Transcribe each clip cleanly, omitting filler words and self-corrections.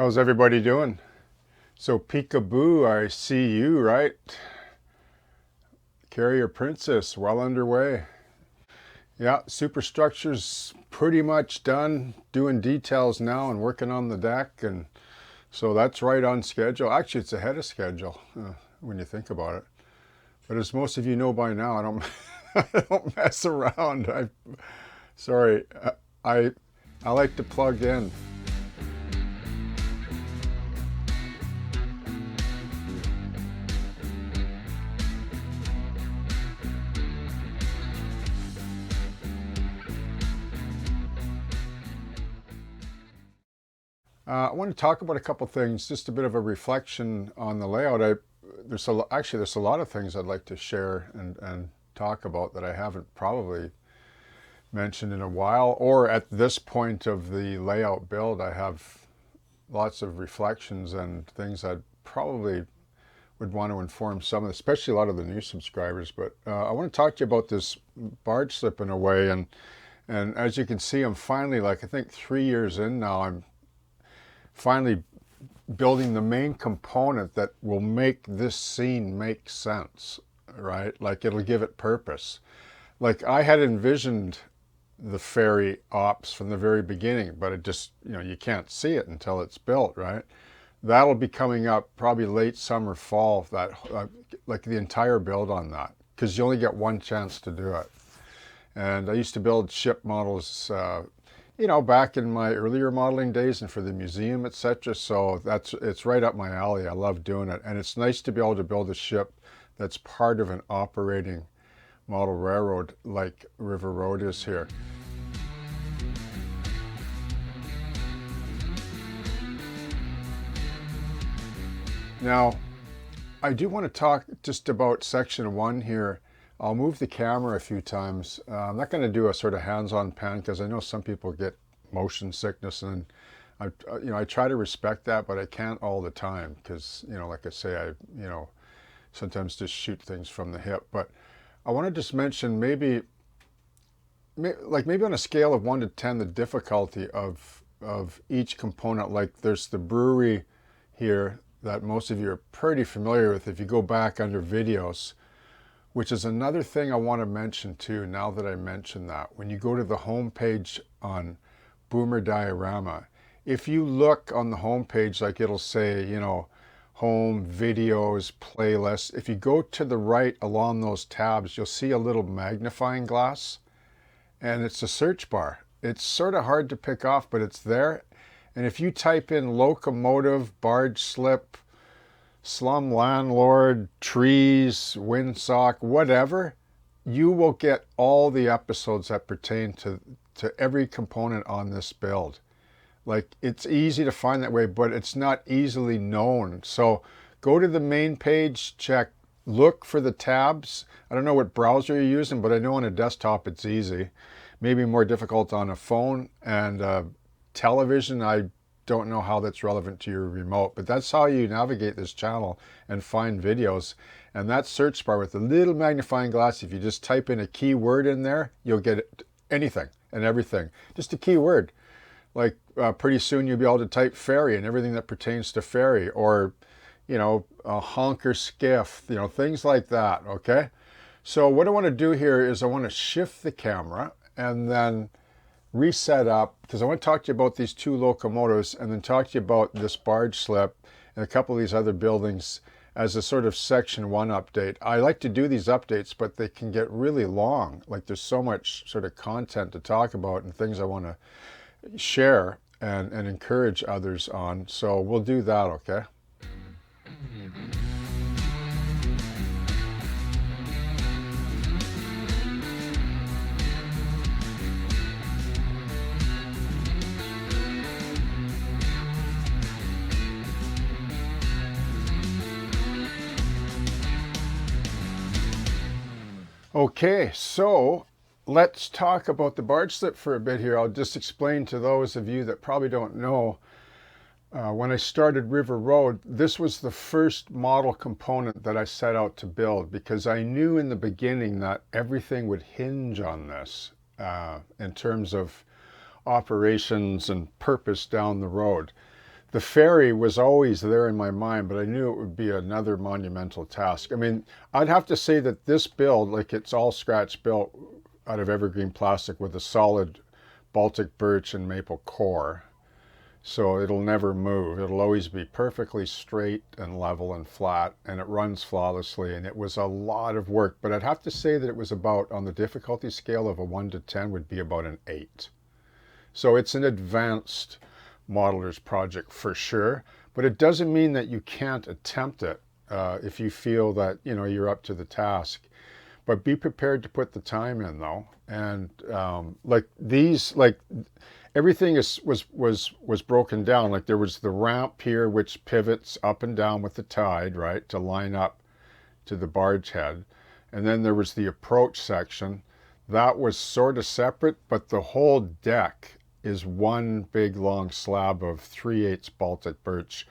How's everybody doing? So peekaboo, I see you, right? Carrier Princess, well underway. Yeah, superstructure's pretty much done. Doing details now and working on the deck, and so that's right on schedule. Actually, it's ahead of schedule when you think about it. But as most of you know by now, I don't, I don't mess around. Sorry, I, I like to plug in. I want to talk about a couple things, just a bit of a reflection on the layout. There's a lot of things I'd like to share and talk about that I haven't probably mentioned in a while, or at this point of the layout build. I have lots of reflections and things I probably would want to inform some, especially a lot of the new subscribers. But I want to talk to you about this barge slip in a way, and as you can see, I'm finally, like, I think 3 years in now. I'm finally building the main component that will make this scene make sense, right? Like, it'll give it purpose. Like, I had envisioned the ferry ops from the very beginning, but it just, you can't see it until it's built, right? That'll be coming up probably late summer, fall, that like the entire build on that, because you only get one chance to do it. And I used to build ship models back in my earlier modeling days and for the museum, etc. So it's right up my alley. I love doing it. And it's nice to be able to build a ship that's part of an operating model railroad like River Road is here. Now, I do want to talk just about section 1 here. I'll move the camera a few times. I'm not going to do a sort of hands-on pan because I know some people get motion sickness, and I try to respect that, but I can't all the time because, like I say, I sometimes just shoot things from the hip. But I want to just mention maybe on a scale of 1 to 10, the difficulty of each component. Like, there's the brewery here that most of you are pretty familiar with if you go back under videos, which is another thing I want to mention too, now that I mentioned that. When you go to the home page on Boomer Diorama, if you look on the home page, like, it'll say, home, videos, playlists. If you go to the right along those tabs, you'll see a little magnifying glass, and it's a search bar. It's sort of hard to pick off, but it's there. And if you type in locomotive, barge slip, slum landlord, trees, windsock, whatever, you will get all the episodes that pertain to every component on this build. Like, it's easy to find that way, but it's not easily known. So go to the main page, look for the tabs. I don't know what browser you're using, but I know on a desktop it's easy. Maybe more difficult on a phone and television. I don't know how that's relevant to your remote, but that's how you navigate this channel and find videos. And that search bar with the little magnifying glass, if you just type in a keyword in there, you'll get anything and everything. Just a keyword. Like, pretty soon you'll be able to type ferry and everything that pertains to ferry, or a honker skiff, things like that. Okay, so what I want to do here is I want to shift the camera and then reset up, because I want to talk to you about these two locomotives and then talk to you about this barge slip and a couple of these other buildings as a sort of section 1 update. I like to do these updates, but they can get really long. Like, there's so much sort of content to talk about and things I want to share and encourage others on. So we'll do that, okay? Okay, so let's talk about the barge slip for a bit here. I'll just explain to those of you that probably don't know. When I started River Road, this was the first model component that I set out to build, because I knew in the beginning that everything would hinge on this in terms of operations and purpose down the road. the ferry was always there in my mind, but I knew it would be another monumental task. I mean, I'd have to say that this build, like it's all scratch built out of evergreen plastic with a solid Baltic birch and maple core. So it'll never move. It'll always be perfectly straight and level and flat, and it runs flawlessly. And it was a lot of work, but I'd have to say that it was about, on the difficulty scale of a 1 to 10, would be about an 8. So it's an advanced modeler's project for sure, but it doesn't mean that you can't attempt it if you feel that, you know, you're up to the task. But be prepared to put the time in, though. And like these, like everything was broken down. Like there was the ramp here, which pivots up and down with the tide, right, to line up to the barge head. And then there was the approach section. That was sort of separate, but the whole deck is one big long slab of 3/8 Baltic birch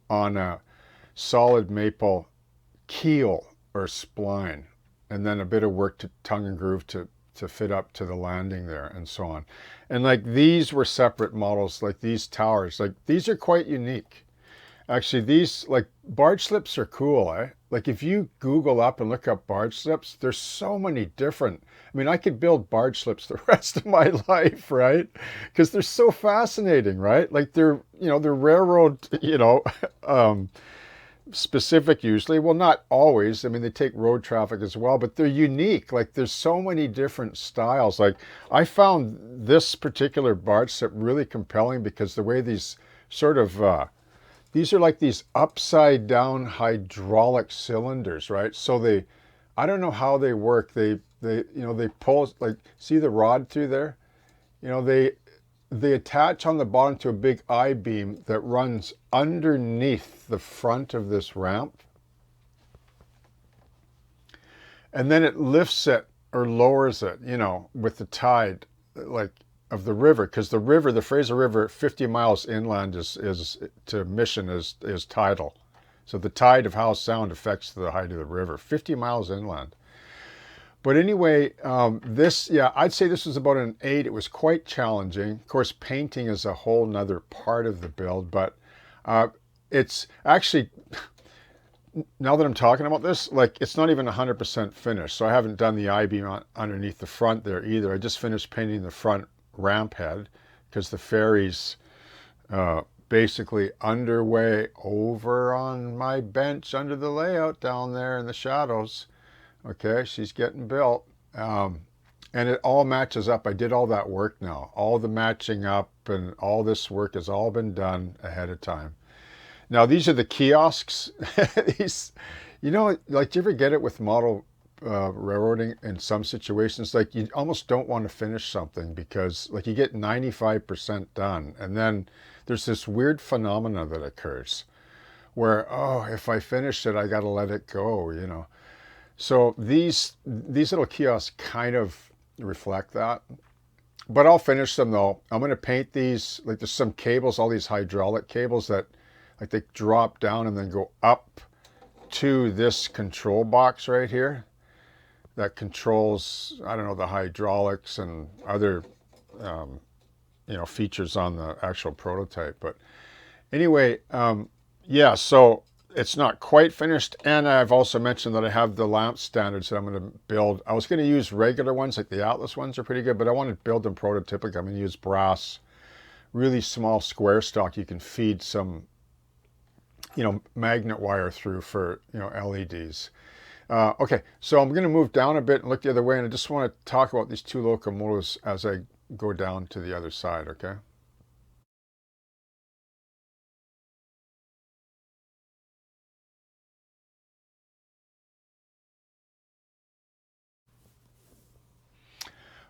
on a solid maple keel or spline, and then a bit of work to tongue and groove to fit up to the landing there and so on. And like these were separate models, like these towers, like these are quite unique. Actually, these, like, barge slips are cool, eh? Like if you Google up and look up barge slips, there's so many different. I mean, I could build barge slips the rest of my life, right? Because they're so fascinating, right? Like they're, you know, they're railroad, you know, specific usually. Well, not always. I mean, they take road traffic as well, but they're unique. Like there's so many different styles. Like I found this particular barge slip really compelling because the way these sort of, these are like these upside down hydraulic cylinders, right? So they, I don't know how they work. They, you know, they pull, like, see the rod through there? You know, they attach on the bottom to a big I-beam that runs underneath the front of this ramp. And then it lifts it or lowers it, you know, with the tide, like, of the river, because the river, the Fraser River, 50 miles inland is to Mission is tidal. So the tide of Howe Sound affects the height of the river, 50 miles inland. But anyway, this, yeah, I'd say this was about an 8. It was quite challenging. Of course, painting is a whole nother part of the build, but it's actually, now that I'm talking about this, like it's not even 100% finished. So I haven't done the I-beam underneath the front there either. I just finished painting the front ramp head because the ferry's basically underway over on my bench under the layout down there in the shadows. Okay, she's getting built. And it all matches up. I did all that work now. All the matching up and all this work has all been done ahead of time. Now, these are the kiosks. These, you know, like, do you ever get it with model railroading in some situations? Like, you almost don't want to finish something because, like, you get 95% done. And then there's this weird phenomena that occurs where, oh, if I finish it, I got to let it go, you know. So these little kiosks kind of reflect that. But I'll finish them though. I'm going to paint these, like there's some cables, all these hydraulic cables that like they drop down and then go up to this control box right here that controls, I don't know, the hydraulics and other, you know, features on the actual prototype. But anyway, yeah, so it's not quite finished. And I've also mentioned that I have the lamp standards that I'm going to build. I was going to use regular ones, like the Atlas ones are pretty good, but I want to build them prototypic. I'm going to use brass, really small square stock. You can feed some, you know, magnet wire through for, you know, LEDs. Okay, so I'm going to move down a bit and look the other way, and I just want to talk about these two locomotives as I go down to the other side, okay?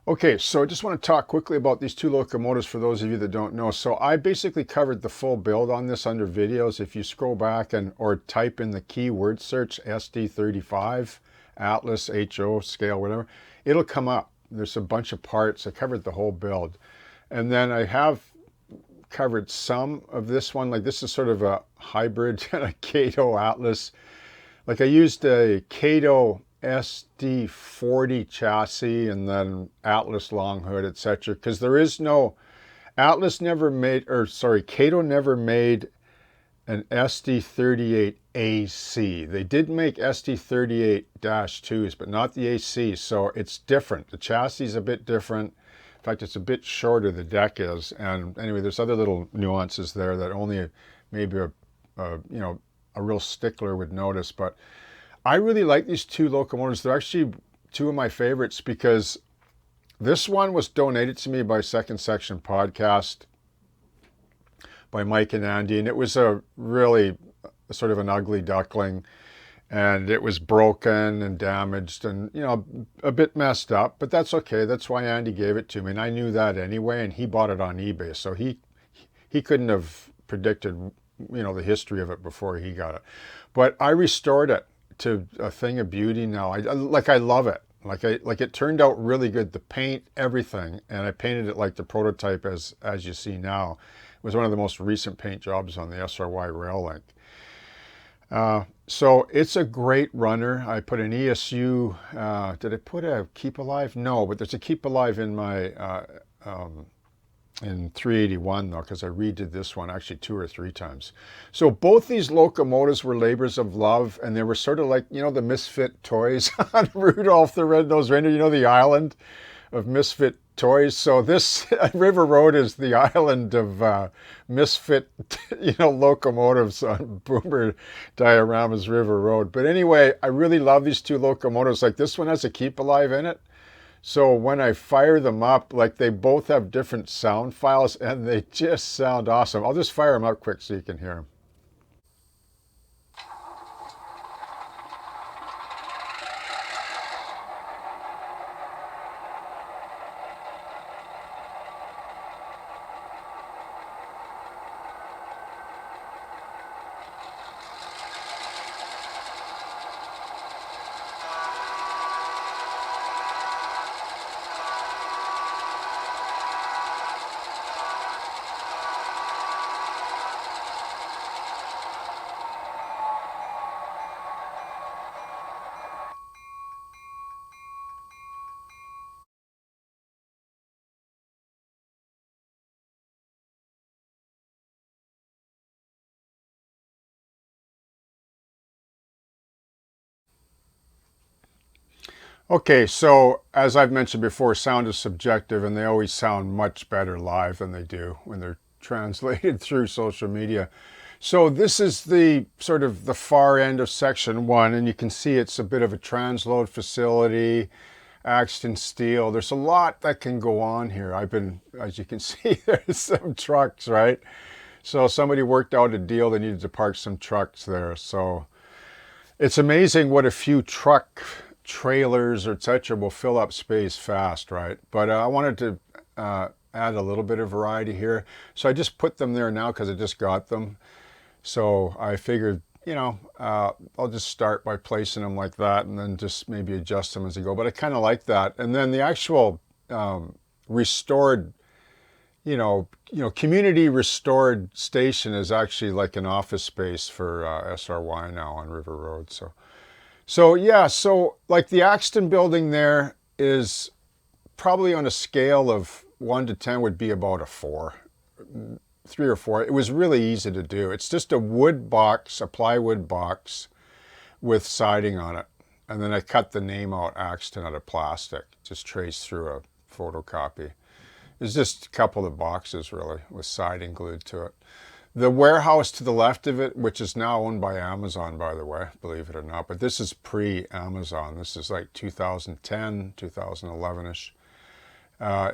Okay, so I just want to talk quickly about these two locomotives for those of you that don't know. So I basically covered the full build on this under videos. If you scroll back and or type in the keyword search SD35, Atlas, HO, scale, whatever, it'll come up. There's a bunch of parts. I covered the whole build. And then I have covered some of this one. Like this is sort of a hybrid kind of Kato Atlas. Like I used a Kato SD40 chassis and then Atlas long hood, etc. Because there is no Atlas never made, or sorry, Cato never made an SD38 AC. They did make SD38-2s, but not the AC, so it's different. The chassis is a bit different. In fact, it's a bit shorter, the deck is. And anyway, there's other little nuances there that only maybe a real stickler would notice. But I really like these two locomotives. They're actually two of my favorites because this one was donated to me by Second Section Podcast by Mike and Andy, and it was a really sort of an ugly duckling, and it was broken and damaged and, you know, a bit messed up, but that's okay. That's why Andy gave it to me, and I knew that anyway, and he bought it on eBay, so he couldn't have predicted, you know, the history of it before he got it. But I restored it to a thing of beauty now. I love it. Like it turned out really good. The paint, everything, and I painted it like the prototype as you see now. It was one of the most recent paint jobs on the SRY rail link. So it's a great runner. I put an ESU. Did I put a Keep Alive? No, but there's a Keep Alive in my in 381 though, because I redid this one actually 2 or 3 times. So both these locomotives were labors of love, and they were sort of like, you know, the misfit toys on Rudolph the Red-Nosed Reindeer, you know, the island of misfit toys. So this River Road is the island of misfit, you know, locomotives on Boomer Diorama's River Road. But anyway, I really love these two locomotives. Like this one has a Keep Alive in it. So when I fire them up, like they both have different sound files and they just sound awesome. I'll just fire them up quick so you can hear them. Okay, so as I've mentioned before, sound is subjective and they always sound much better live than they do when they're translated through social media. So this is the sort of the far end of section 1, and you can see it's a bit of a transload facility, Axton steel. There's a lot that can go on here. As you can see, there's some trucks, right? So somebody worked out a deal. They needed to park some trucks there. So it's amazing what a few truck trailers or etc. will fill up space fast, right? But I wanted to add a little bit of variety here. So I just put them there now because I just got them. So I figured, you know, I'll just start by placing them like that and then just maybe adjust them as I go. But I kind of like that. And then the actual restored, community restored station is actually like an office space for SRY now on River Road. So yeah, so like the Axton building there is probably on a scale of 1 to 10 would be about a 4, 3 or 4. It was really easy to do. It's just a wood box, a plywood box with siding on it. And then I cut the name out Axton out of plastic, just traced through a photocopy. It's just a couple of boxes really with siding glued to it. The warehouse to the left of it, which is now owned by Amazon, by the way, believe it or not, but this is pre-Amazon. This is like 2010, 2011-ish.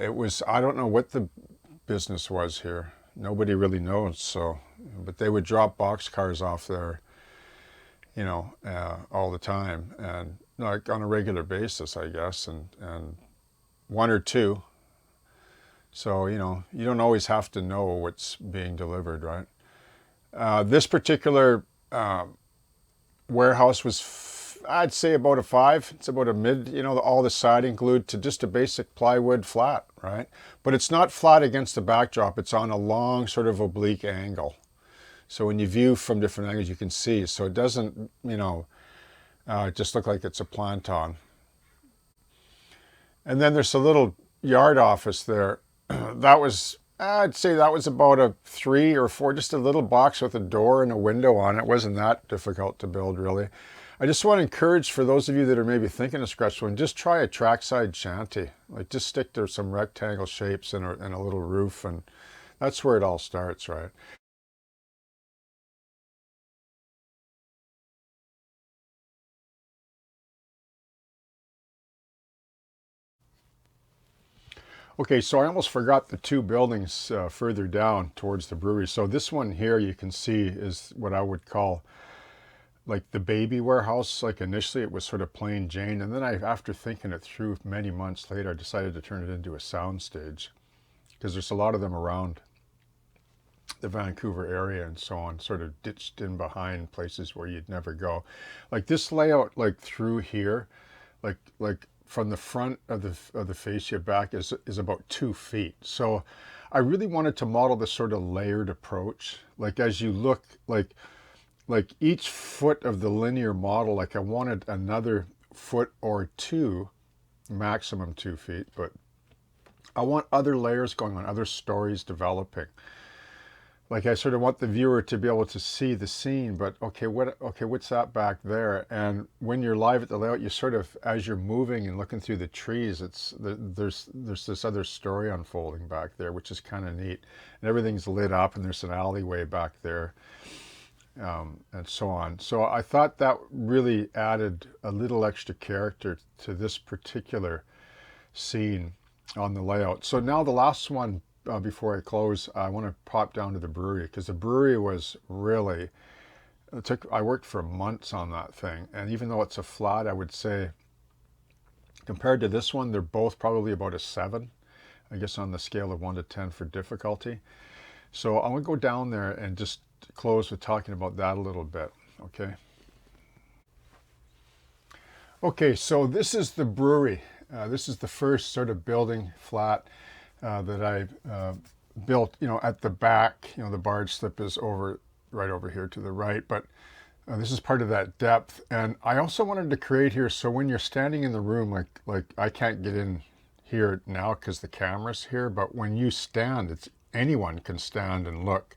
It was, I don't know what the business was here. Nobody really knows, but they would drop boxcars off there, all the time, and like on a regular basis, I guess, and 1 or 2. So, you don't always have to know what's being delivered, right? This particular warehouse was, I'd say about a 5. It's about a mid, all the siding glued to just a basic plywood flat, right? But it's not flat against the backdrop. It's on a long sort of oblique angle. So when you view from different angles, you can see. So it doesn't, just look like it's a planton. And then there's a little yard office there. That was I'd say that was about a 3 or 4, just a little box with a door and a window on it. It wasn't that difficult to build, really. I just want to encourage for those of you that are maybe thinking of scratch building, just try a trackside shanty. Like just stick to some rectangle shapes and a little roof, and that's where it all starts, right? Okay, so I almost forgot the two buildings further down towards the brewery. So this one here you can see is what I would call like the baby warehouse. Like initially it was sort of plain Jane, and then after thinking it through many months later, I decided to turn it into a sound stage because there's a lot of them around the Vancouver area and so on, sort of ditched in behind places where you'd never go. Like this layout, like through here, like from the front of the fascia back is about 2 feet. So I really wanted to model this sort of layered approach. Like as you look, like each foot of the linear model, like I wanted another foot or two, maximum 2 feet, but I want other layers going on, other stories developing. Like I sort of want the viewer to be able to see the scene, but okay, what's that back there? And when you're live at the layout, you sort of, as you're moving and looking through the trees, there's this other story unfolding back there, which is kind of neat. And everything's lit up, and there's an alleyway back there, and so on. So I thought that really added a little extra character to this particular scene on the layout. So now the last one before I close, I want to pop down to the brewery because the brewery was really, I worked for months on that thing. And even though it's a flat, I would say compared to this one, they're both probably about a 7, I guess on the scale of 1 to 10 for difficulty. So I'm going to go down there and just close with talking about that a little bit. Okay. Okay, so this is the brewery. This is the first sort of building flat that I built, at the back. The barge slip is right over here to the right, but this is part of that depth. And I also wanted to create here so when you're standing in the room, like I can't get in here now because the camera's here, but when you stand, anyone can stand and look.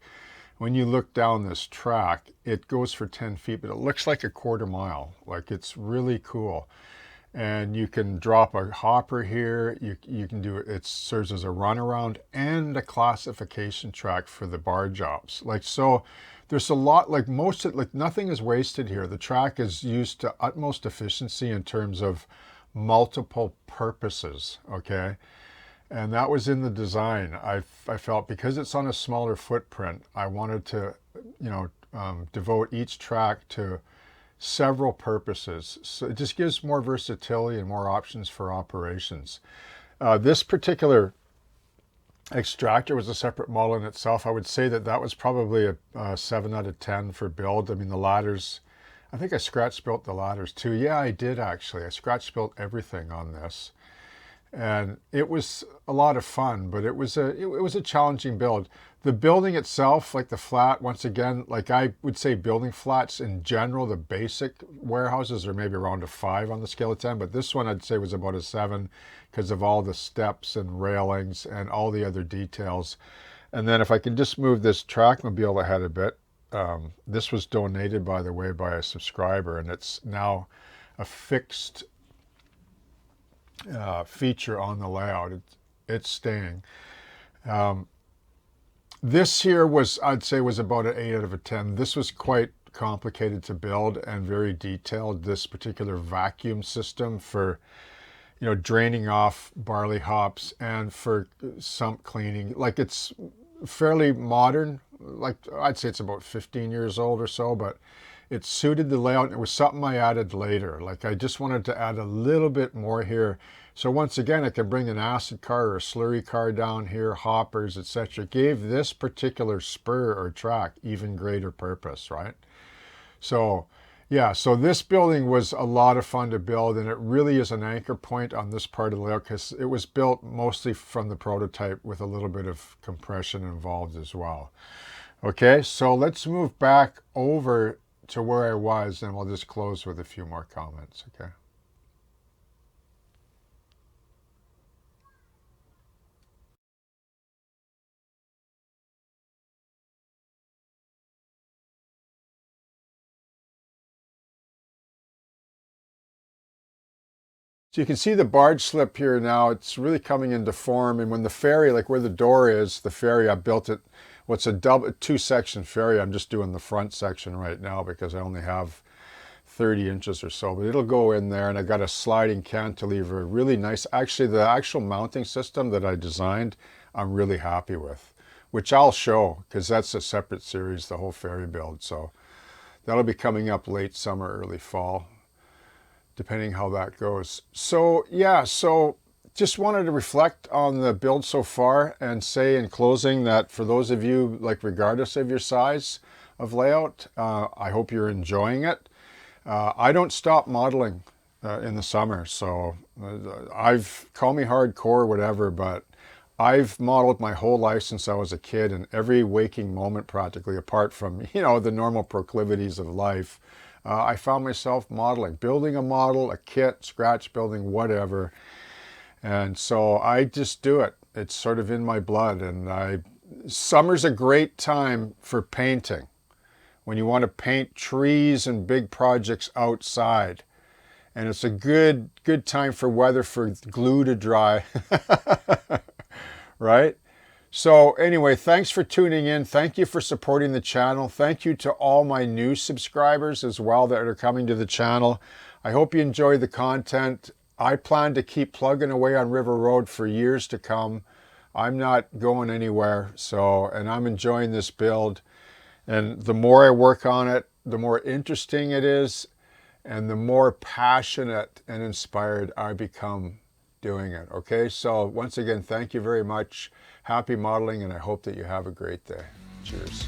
When you look down this track, it goes for 10 feet, but it looks like a quarter mile. Like it's really cool. And you can drop a hopper here. You can do it serves as a runaround and a classification track for the barge ops. Like so there's a lot, like nothing is wasted here. The track is used to utmost efficiency in terms of multiple purposes, okay? And that was in the design. I felt because it's on a smaller footprint, I wanted to, devote each track to several purposes. So it just gives more versatility and more options for operations. This particular extractor was a separate model in itself. I would say that was probably a 7 out of 10 for build. I mean, the ladders, I think I scratch built the ladders too. Yeah, I did actually. I scratch built everything on this. And it was a lot of fun, but it was a challenging build. The building itself, like the flat, once again, like I would say building flats in general, the basic warehouses are maybe around a 5 on the scale of 10, but this one I'd say was about a 7 because of all the steps and railings and all the other details. And then if I can just move this trackmobile ahead a bit, this was donated, by the way, by a subscriber, and it's now a fixed feature on the layout. It's staying. This here I'd say was about an 8 out of a 10. This was quite complicated to build and very detailed. This particular vacuum system for, draining off barley hops and for sump cleaning. Like it's fairly modern. Like I'd say it's about 15 years old or so, but it suited the layout. It was something I added later. Like I just wanted to add a little bit more here. So once again, I could bring an acid car or a slurry car down here, hoppers, etc. Gave this particular spur or track even greater purpose, right? So yeah, so this building was a lot of fun to build, and it really is an anchor point on this part of the layout because it was built mostly from the prototype with a little bit of compression involved as well. Okay, so let's move back over to where I was, and we'll just close with a few more comments, okay? So you can see the barge slip here now. It's really coming into form. And when the ferry, like where the door is, the ferry, I built it, what's a two-section ferry. I'm just doing the front section right now because I only have 30 inches or so, but it'll go in there. And I got a sliding cantilever, really nice. Actually, the actual mounting system that I designed, I'm really happy with, which I'll show because that's a separate series, the whole ferry build. So that'll be coming up late summer, early fall, depending how that goes. So yeah, so just wanted to reflect on the build so far and say in closing that for those of you, like regardless of your size of layout, I hope you're enjoying it. I don't stop modeling in the summer, so call me hardcore, whatever, but I've modeled my whole life since I was a kid, and every waking moment practically, apart from, the normal proclivities of life, I found myself modeling, building a model, a kit, scratch building, whatever. And so I just do it. It's sort of in my blood. And summer's a great time for painting. When you want to paint trees and big projects outside. And it's a good time for weather for glue to dry. Right? So anyway, thanks for tuning in. Thank you for supporting the channel. Thank you to all my new subscribers as well that are coming to the channel. I hope you enjoy the content. I plan to keep plugging away on River Road for years to come. I'm not going anywhere. And I'm enjoying this build. And the more I work on it, the more interesting it is, and the more passionate and inspired I become doing it. Okay, so once again, thank you very much. Happy modeling, and I hope that you have a great day. Cheers.